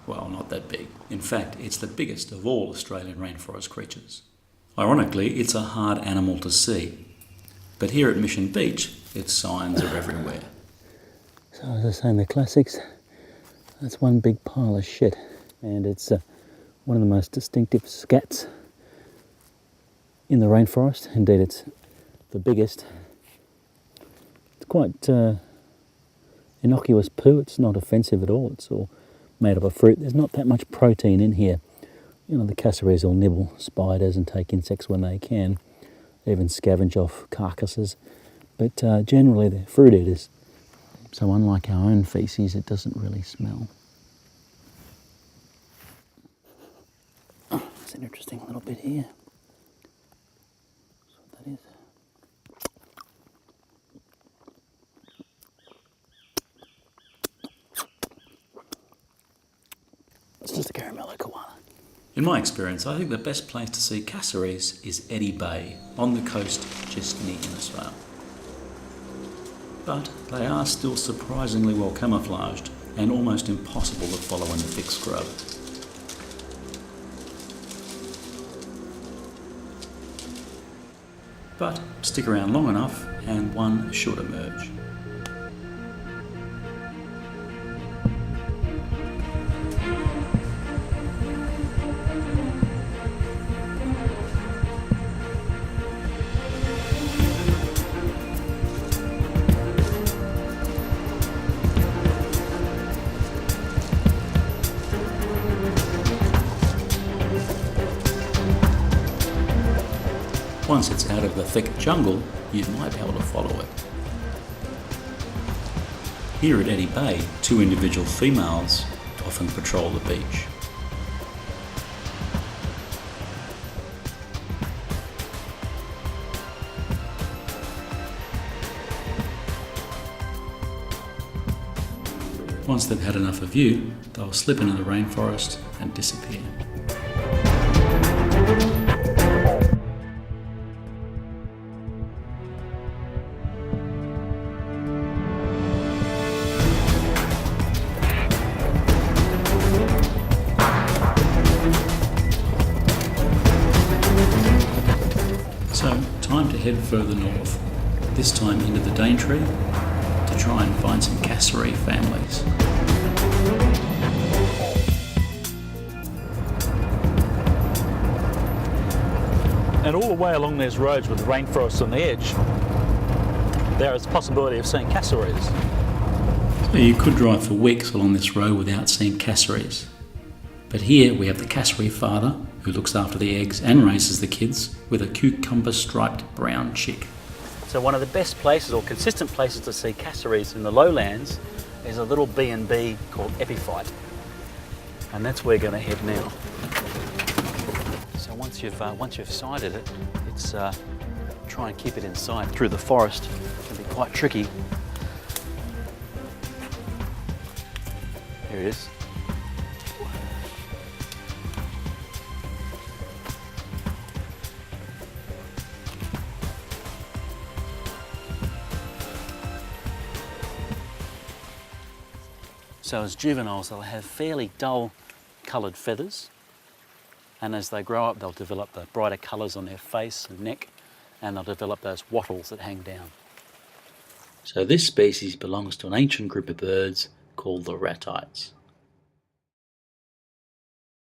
Well, not that big. In fact, it's the biggest of all Australian rainforest creatures. Ironically, it's a hard animal to see. But here at Mission Beach, its signs are everywhere. So as I say in the classics, that's one big pile of shit. And it's one of the most distinctive scats in the rainforest. Indeed, it's the biggest. It's quite innocuous poo. It's not offensive at all. It's all made up of fruit. There's not that much protein in here. You know, the cassowaries will nibble spiders and take insects when they can, even scavenge off carcasses. But generally they're fruit eaters. So unlike our own feces, it doesn't really smell. Oh, it's an interesting little bit here. That's what that is. It's just a caramello koala. In my experience, I think the best place to see cassowaries is Eddy Bay, on the coast just near Innisfail. But they are still surprisingly well camouflaged and almost impossible to follow in the thick scrub. But stick around long enough and one should emerge. Once it's out of the thick jungle, you might be able to follow it. Here at Eddy Bay, 2 individual females often patrol the beach. Once they've had enough of you, they'll slip into the rainforest and disappear. So, time to head further north, this time into the Daintree, to try and find some cassowary families. And all the way along these roads with rainforests on the edge, there is the possibility of seeing cassowaries. So you could drive for weeks along this road without seeing cassowaries. But here we have the cassowary father, who looks after the eggs and raises the kids, with a cucumber-striped brown chick. So one of the best places, or consistent places to see cassowaries in the lowlands, is a little B&B called Epiphyte. And that's where we're going to head now. So once you've sighted it, it's try and keep it in sight through the forest. It can be quite tricky. Here it is. So as juveniles, they'll have fairly dull coloured feathers, and as they grow up, they'll develop the brighter colours on their face and neck, and they'll develop those wattles that hang down. So this species belongs to an ancient group of birds called the ratites.